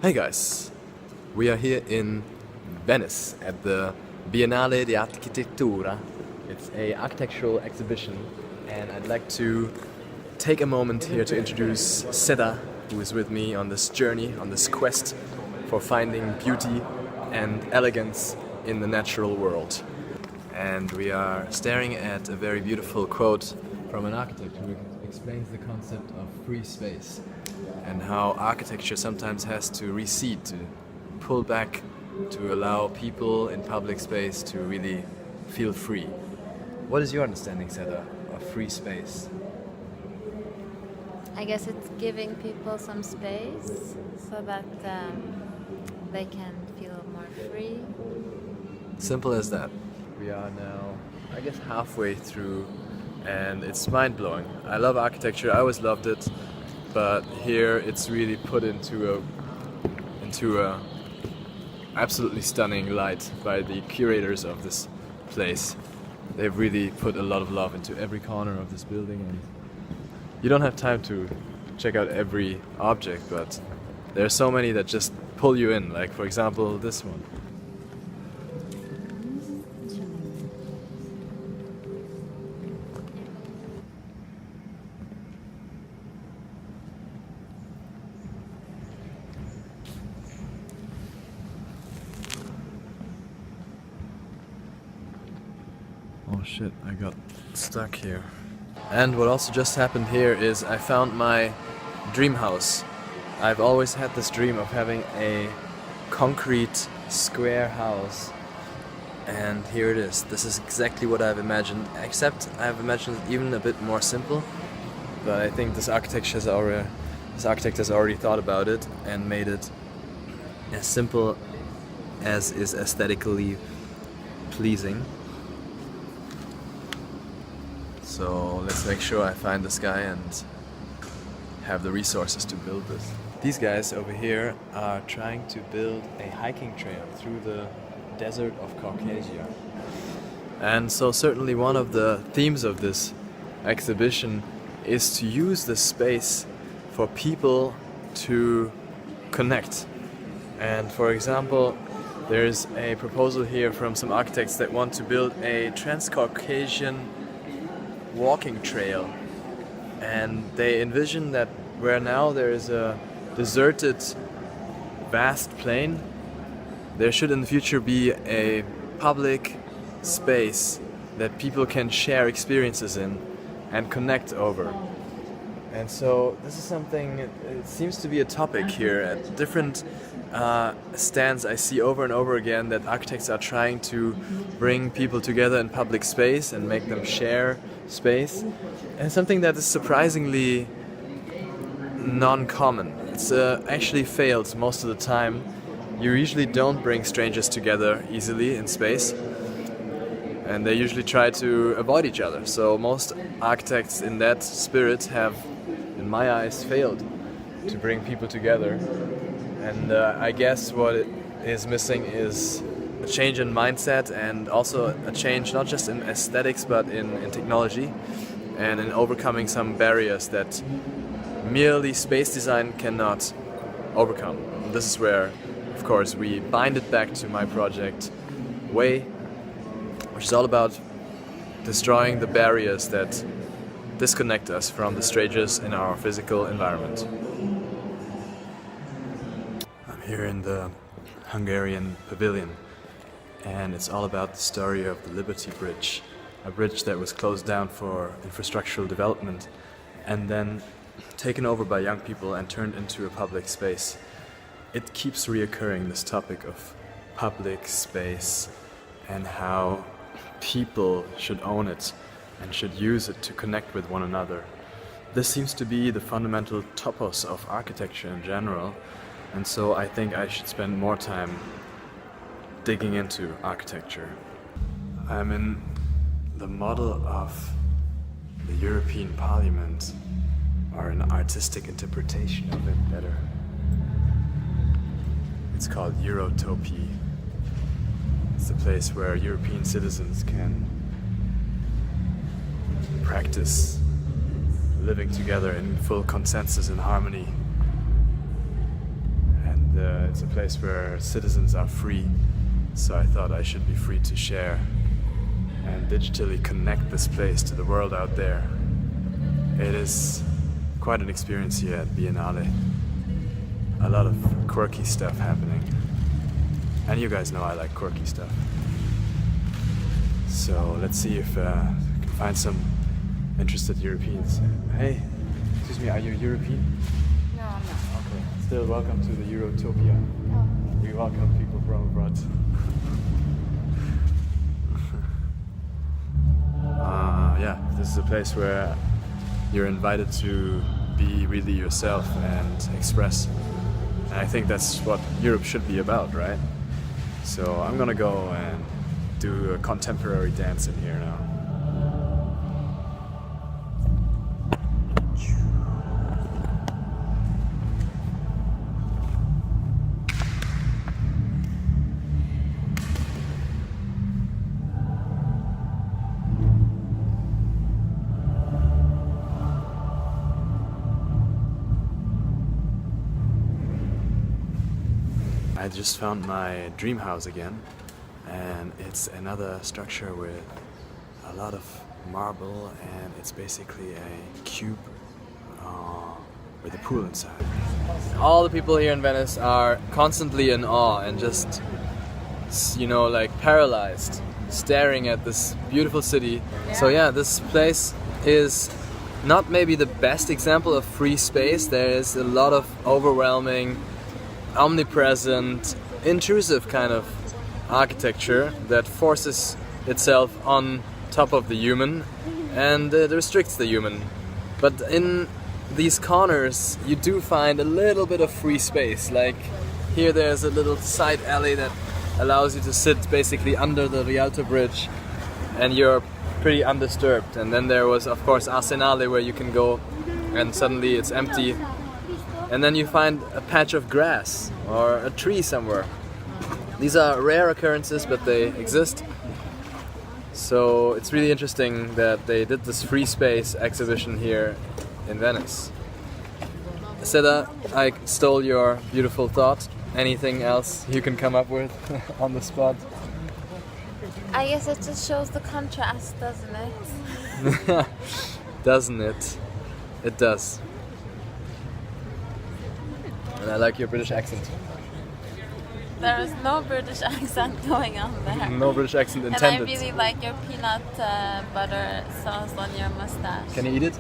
Hey guys, we are here in Venice at the Biennale di Architettura. It's a architectural exhibition, and I'd like to take a moment here to introduce Seda, who is with me on this journey, on this quest for finding beauty and elegance in the natural world. And we are staring at a very beautiful quote from an architect who explains the concept of free space and how architecture sometimes has to recede, to pull back, to allow people in public space to really feel free. What is your understanding, Seda, of free space? I guess it's giving people some space so that they can feel more free. Simple as that. We are now, I guess, halfway through, and it's mind-blowing. I love architecture, I always loved it, but here it's really put into a absolutely stunning light by the curators of this place. They've really put a lot of love into every corner of this building, and you don't have time to check out every object, but there are so many that just pull you in, like for example this one. Oh shit, I got stuck here. And what also just happened here is I found my dream house. I've always had this dream of having a concrete square house, and here it is. This is exactly what I've imagined, except I've imagined it even a bit more simple, but I think this architect has already thought about it and made it as simple as is aesthetically pleasing. So let's make sure I find this guy and have the resources to build this. These guys over here are trying to build a hiking trail through the desert of Caucasia. And so certainly one of the themes of this exhibition is to use this space for people to connect. And for example, there's a proposal here from some architects that want to build a Transcaucasian walking trail, and they envision that where now there is a deserted vast plain, there should in the future be a public space that people can share experiences in and connect over. And so this is something, it seems to be a topic here at different stands. I see over and over again that architects are trying to bring people together in public space and make them share space, and something that is surprisingly non-common. It's actually failed most of the time. You usually don't bring strangers together easily in space, and they usually try to avoid each other. So most architects in that spirit have, in my eyes, failed to bring people together. And I guess what it is missing is a change in mindset, and also a change not just in aesthetics but in technology, and in overcoming some barriers that merely space design cannot overcome. And this is where, of course, we bind it back to my project Way, which is all about destroying the barriers that disconnect us from the strangers in our physical environment. I'm here in the Hungarian pavilion, and it's all about the story of the Liberty Bridge, a bridge that was closed down for infrastructural development and then taken over by young people and turned into a public space. It keeps reoccurring, this topic of public space and how people should own it and should use it to connect with one another. This seems to be the fundamental topos of architecture in general, and so I think I should spend more time digging into architecture. I'm in the model of the European Parliament, or an artistic interpretation of it better. It's called Eurotopia. It's the place where European citizens can practice living together in full consensus and harmony. And it's a place where citizens are free. So I thought I should be free to share and digitally connect this place to the world out there. It is quite an experience here at Biennale. A lot of quirky stuff happening. And you guys know I like quirky stuff. So let's see if we can find some interested Europeans. Hey, excuse me, are you European? No, I'm not. Okay. Still welcome to the Eurotopia. Oh. We welcome people from abroad. Yeah, this is a place where you're invited to be really yourself and express. And I think that's what Europe should be about, right? So I'm gonna go and do a contemporary dance in here now. I just found my dream house again, and it's another structure with a lot of marble, and it's basically a cube with a pool inside. All the people here in Venice are constantly in awe and just, you know, like paralyzed, staring at this beautiful city. So yeah, this place is not maybe the best example of free space. There is a lot of overwhelming, omnipresent, intrusive kind of architecture that forces itself on top of the human and it restricts the human. But in these corners you do find a little bit of free space. Like here there's a little side alley that allows you to sit basically under the Rialto bridge and you're pretty undisturbed. And then there was of course Arsenale where you can go and suddenly it's empty. And then you find a patch of grass or a tree somewhere. These are rare occurrences, but they exist. So it's really interesting that they did this free space exhibition here in Venice. Seda, I stole your beautiful thought. Anything else you can come up with on the spot? I guess it just shows the contrast, doesn't it? Doesn't it? It does. And I like your British accent. There is no British accent going on there. No British accent And intended. I really like your peanut butter sauce on your mustache. Can you eat it?